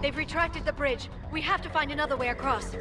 They've retracted the bridge. We have to find another way across.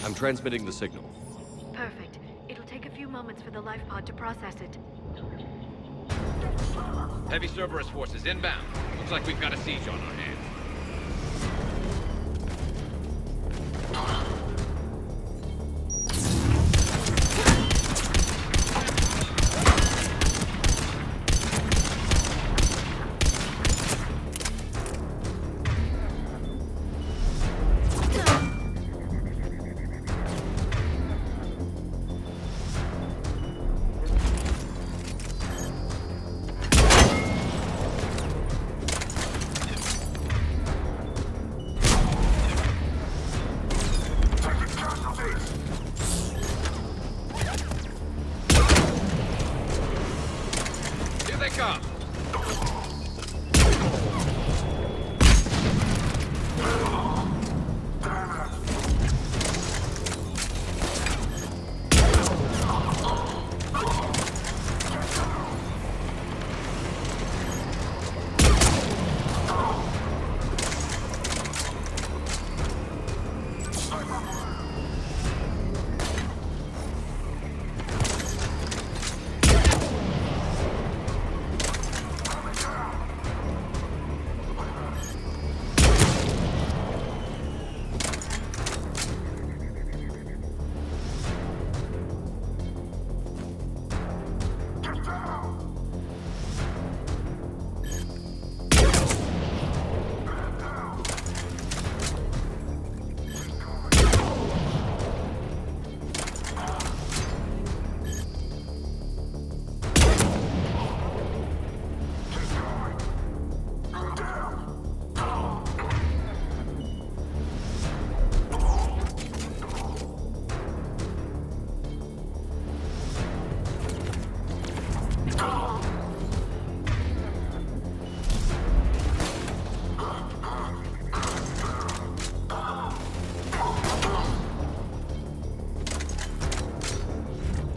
I'm transmitting the signal. Perfect. It'll take a few moments for the life pod to process it. Heavy Cerberus forces inbound. Looks like we've got a siege on our hands.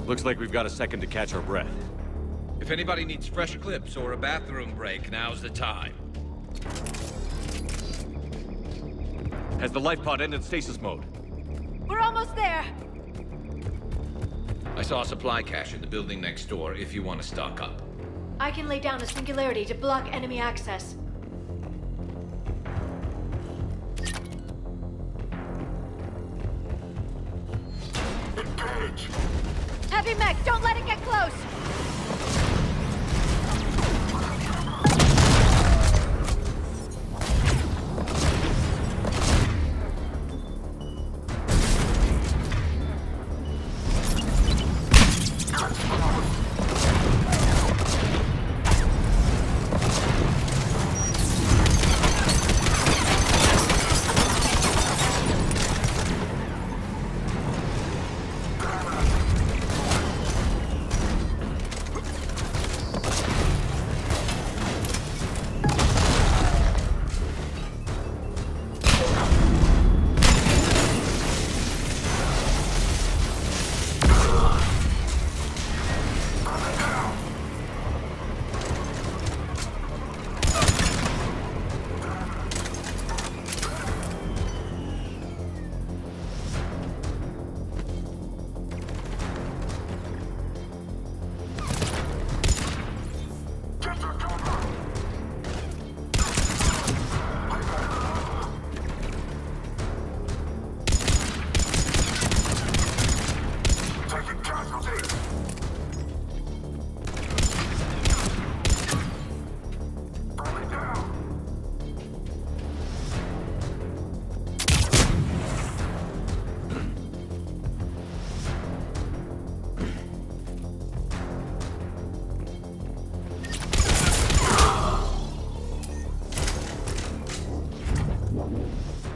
Looks like we've got a second to catch our breath. If anybody needs fresh clips or a bathroom break, now's the time. Has the life pod entered stasis mode? We're almost there! I saw a supply cache in the building next door if you want to stock up. I can lay down a singularity to block enemy access. Engage! Heavy mech, don't let it get close!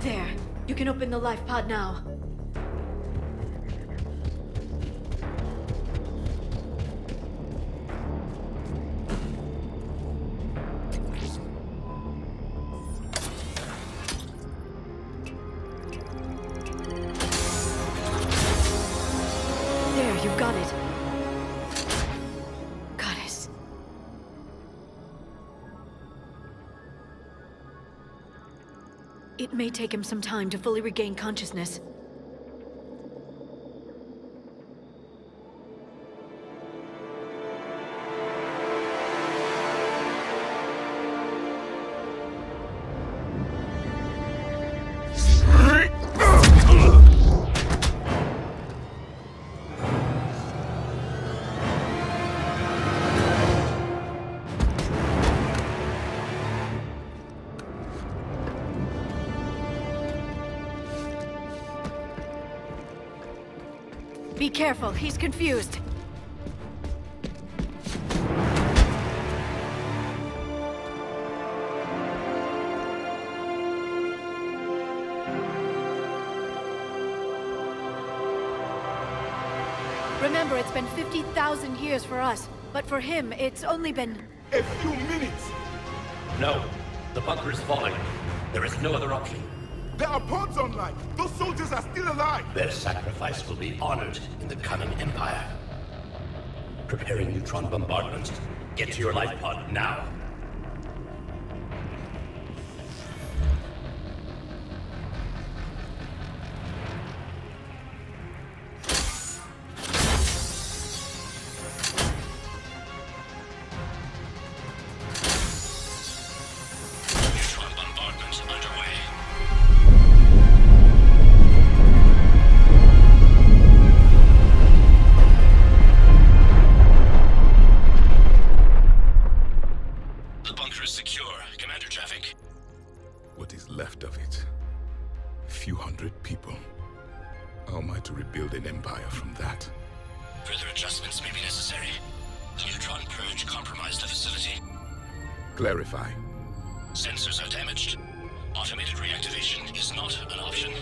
There. You can open the life pod now. There, you've got it. Goddess. It may take him some time to fully regain consciousness. Be careful, he's confused. Remember, it's been 50,000 years for us, but for him, it's only been... A few minutes! No. The bunker is falling. There is no other option. There are pods online! Those soldiers are still alive! Their sacrifice will be honored in the coming Empire. Preparing neutron bombardment. Get to your life pod now. Neutron bombardment underway. The bunker is secure. Commander traffic. What is left of it? A few hundred people. How am I to rebuild an empire from that? Further adjustments may be necessary. The neutron purge compromised the facility. Clarify. Sensors are damaged. Automated reactivation is not an option.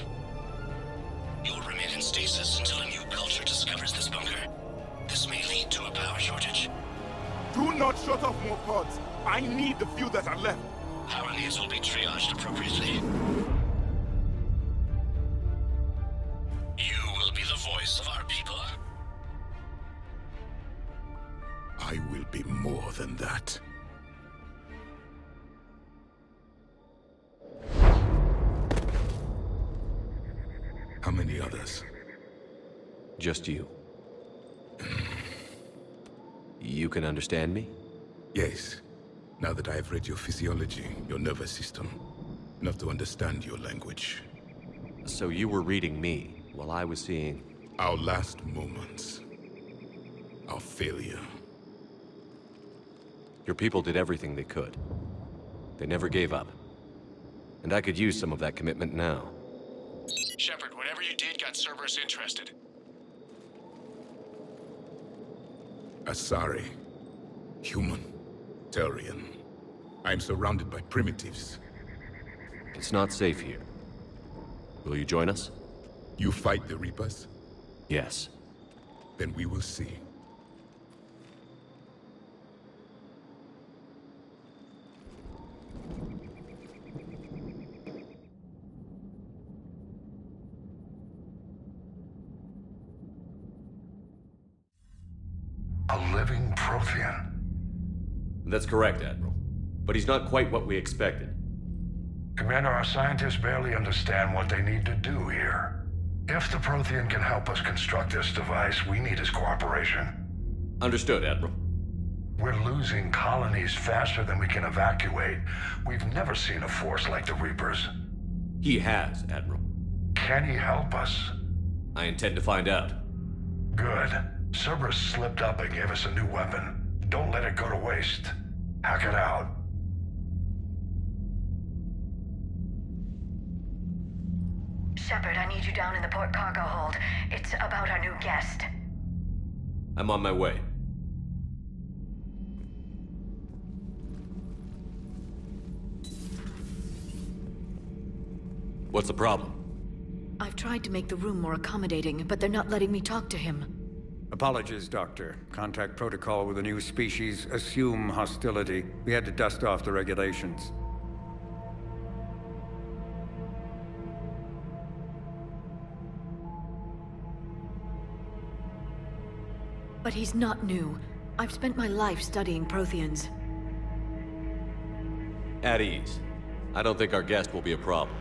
You will remain in stasis until a new culture discovers this bunker. This may lead to a power shortage. Do not shut off more pods! I need the few that are left! Power needs will be triaged appropriately. You will be the voice of our people. I will be more than that. others. Just you. You can understand me? Yes. Now that I have read your physiology, your nervous system, enough to understand your language. So you were reading me, while I was seeing... Our last moments. Our failure. Your people did everything they could. They never gave up. And I could use some of that commitment now. Shepard, whatever you did got Cerberus interested. Asari. Human. Turian. I am surrounded by primitives. It's not safe here. Will you join us? You fight the Reapers? Yes. Then we will see. A living Prothean. That's correct, Admiral. But he's not quite what we expected. Commander, our scientists barely understand what they need to do here. If the Prothean can help us construct this device, we need his cooperation. Understood, Admiral. We're losing colonies faster than we can evacuate. We've never seen a force like the Reapers. He has, Admiral. Can he help us? I intend to find out. Good. Cerberus slipped up and gave us a new weapon. Don't let it go to waste. Hack it out. Shepard, I need you down in the port cargo hold. It's about our new guest. I'm on my way. What's the problem? I've tried to make the room more accommodating, but they're not letting me talk to him. Apologies, Doctor. Contact protocol with a new species. Assume hostility. We had to dust off the regulations. But he's not new. I've spent my life studying Protheans. At ease. I don't think our guest will be a problem.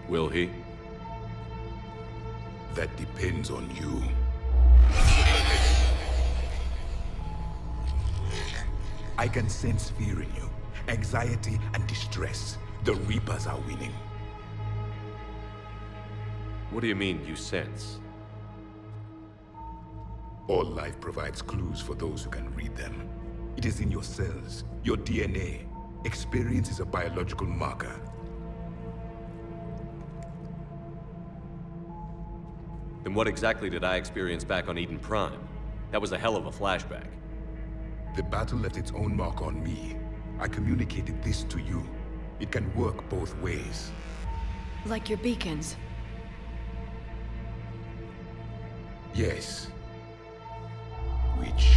Will he? That depends on you. I can sense fear in you, anxiety and distress. The Reapers are winning. What do you mean, you sense? All life provides clues for those who can read them. It is in your cells, your DNA. Experience is a biological marker. Then what exactly did I experience back on Eden Prime? That was a hell of a flashback. The battle left its own mark on me. I communicated this to you. It can work both ways. Like your beacons. Yes. Which...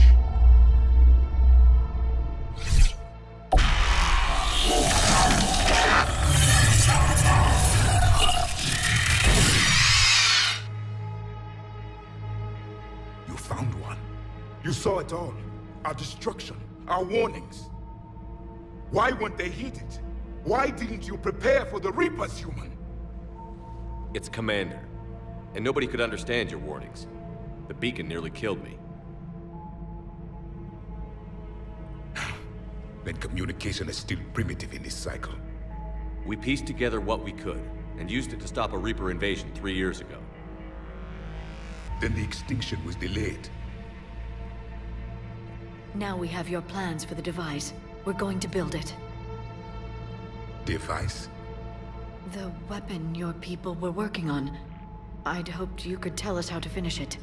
You found one. You saw it all. Our destruction, our warnings. Why weren't they heeded? Why didn't you prepare for the Reapers, human? It's Commander. And nobody could understand your warnings. The beacon nearly killed me. Then communication is still primitive in this cycle. We pieced together what we could, and used it to stop a Reaper invasion 3 years ago. Then the extinction was delayed. Now we have your plans for the device. We're going to build it. Device? The weapon your people were working on. I'd hoped you could tell us how to finish it.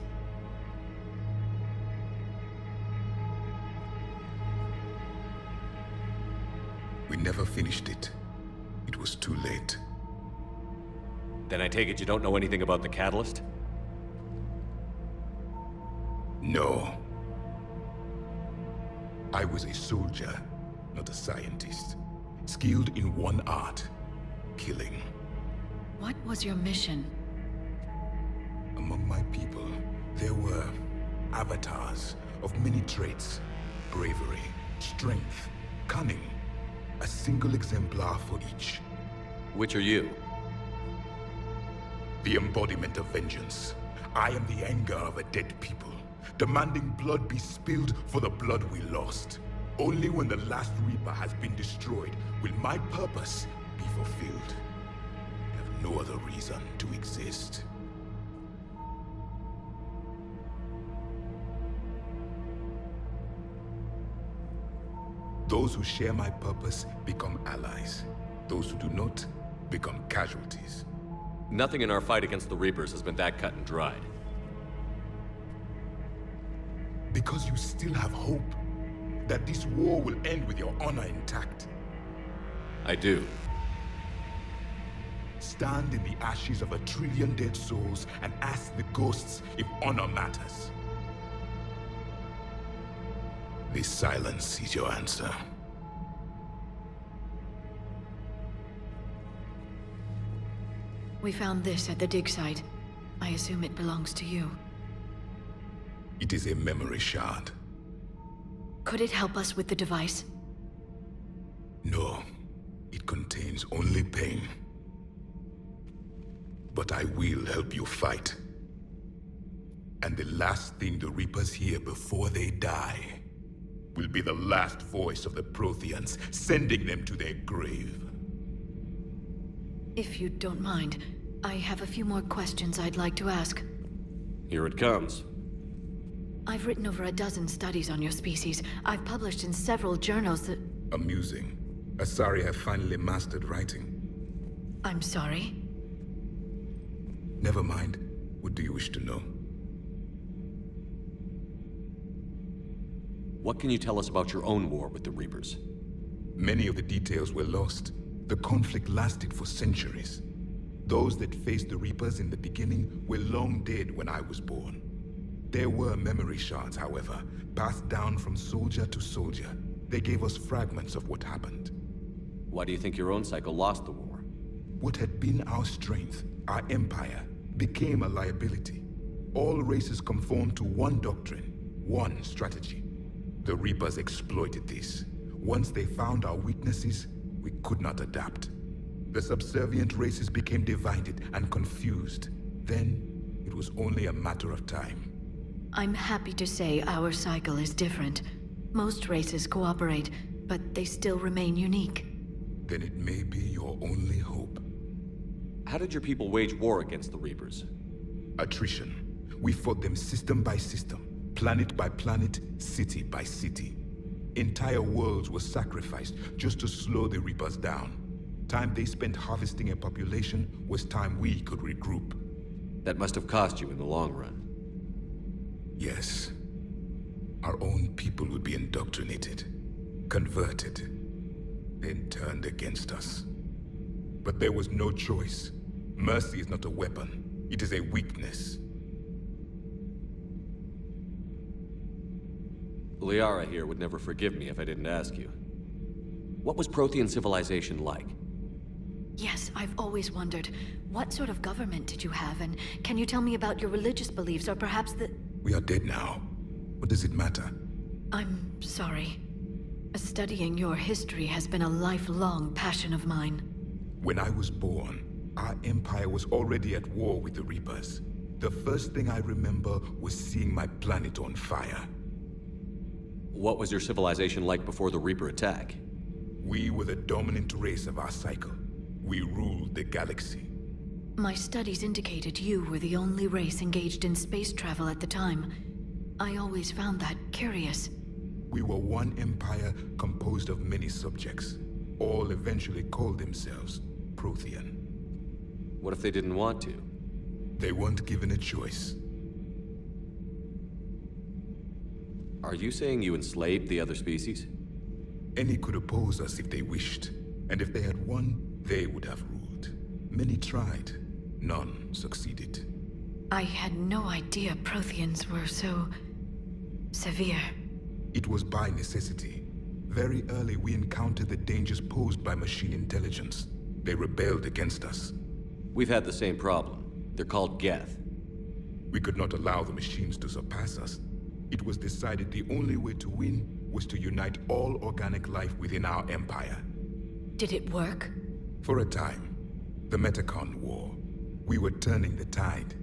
We never finished it. It was too late. Then I take it you don't know anything about the catalyst? No. I was a soldier, not a scientist. Skilled in one art, killing. What was your mission? Among my people, there were avatars of many traits. Bravery, strength, cunning. A single exemplar for each. Which are you? The embodiment of vengeance. I am the anger of a dead people, demanding blood be spilled for the blood we lost. Only when the last Reaper has been destroyed will my purpose be fulfilled. I have no other reason to exist. Those who share my purpose become allies. Those who do not become casualties. Nothing in our fight against the Reapers has been that cut and dried. Because you still have hope that this war will end with your honor intact. I do. Stand in the ashes of 1 trillion dead souls and ask the ghosts if honor matters. This silence is your answer. We found this at the dig site. I assume it belongs to you. It is a memory shard. Could it help us with the device? No, it contains only pain. But I will help you fight. And the last thing the Reapers hear before they die will be the last voice of the Protheans, sending them to their grave. If you don't mind, I have a few more questions I'd like to ask. Here it comes. I've written over a dozen studies on your species. I've published in several journals that... Amusing. Asari have finally mastered writing. I'm sorry? Never mind. What do you wish to know? What can you tell us about your own war with the Reapers? Many of the details were lost. The conflict lasted for centuries. Those that faced the Reapers in the beginning were long dead when I was born. There were memory shards, however, passed down from soldier to soldier. They gave us fragments of what happened. Why do you think your own cycle lost the war? What had been our strength, our empire, became a liability. All races conformed to one doctrine, one strategy. The Reapers exploited this. Once they found our weaknesses, we could not adapt. The subservient races became divided and confused. Then, it was only a matter of time. I'm happy to say our cycle is different. Most races cooperate, but they still remain unique. Then it may be your only hope. How did your people wage war against the Reapers? Attrition. We fought them system by system, planet by planet, city by city. Entire worlds were sacrificed just to slow the Reapers down. Time they spent harvesting a population was time we could regroup. That must have cost you in the long run. Yes. Our own people would be indoctrinated, converted, then turned against us. But there was no choice. Mercy is not a weapon. It is a weakness. Liara here would never forgive me if I didn't ask you. What was Prothean civilization like? Yes, I've always wondered. What sort of government did you have, and can you tell me about your religious beliefs, or perhaps the... We are dead now. What does it matter? I'm sorry. Studying your history has been a lifelong passion of mine. When I was born, our empire was already at war with the Reapers. The first thing I remember was seeing my planet on fire. What was your civilization like before the Reaper attack? We were the dominant race of our cycle. We ruled the galaxy. My studies indicated you were the only race engaged in space travel at the time. I always found that curious. We were one empire composed of many subjects. All eventually called themselves Prothean. What if they didn't want to? They weren't given a choice. Are you saying you enslaved the other species? Any could oppose us if they wished. And if they had won, they would have ruled. Many tried. None succeeded. I had no idea Protheans were so... severe. It was by necessity. Very early we encountered the dangers posed by machine intelligence. They rebelled against us. We've had the same problem. They're called Geth. We could not allow the machines to surpass us. It was decided the only way to win was to unite all organic life within our empire. Did it work? For a time. The Metacon War. We were turning the tide.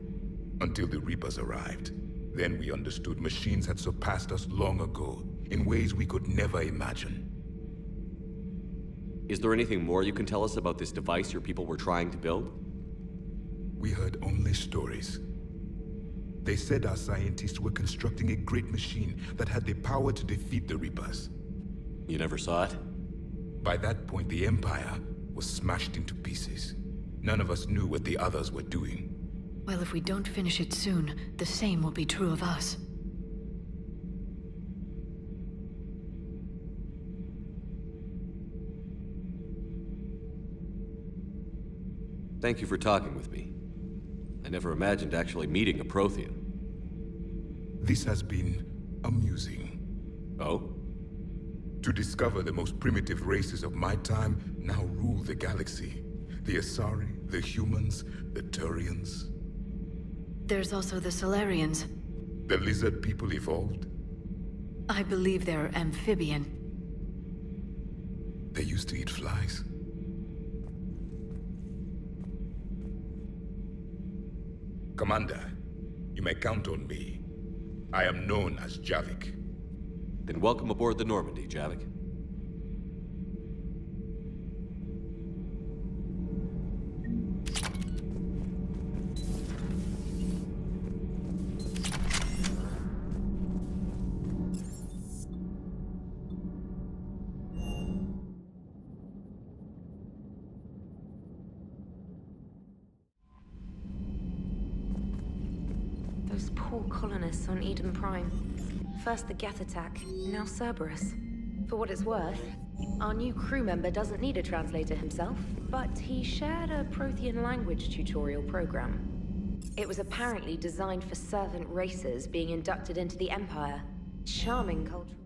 Until the Reapers arrived. Then we understood machines had surpassed us long ago, in ways we could never imagine. Is there anything more you can tell us about this device your people were trying to build? We heard only stories. They said our scientists were constructing a great machine that had the power to defeat the Reapers. You never saw it? By that point, the Empire was smashed into pieces. None of us knew what the others were doing. Well, if we don't finish it soon, the same will be true of us. Thank you for talking with me. I never imagined actually meeting a Prothean. This has been amusing. Oh? To discover the most primitive races of my time now rule the galaxy. The Asari, the humans, the Turians. There's also the Solarians. The lizard people evolved. I believe they're amphibian. They used to eat flies. Commander, you may count on me. I am known as Javik. Then welcome aboard the Normandy, Javik. Those poor colonists on Eden Prime. First the Geth attack, now Cerberus. For what it's worth, our new crew member doesn't need a translator himself, but he shared a Prothean language tutorial program. It was apparently designed for servant races being inducted into the Empire. Charming culture.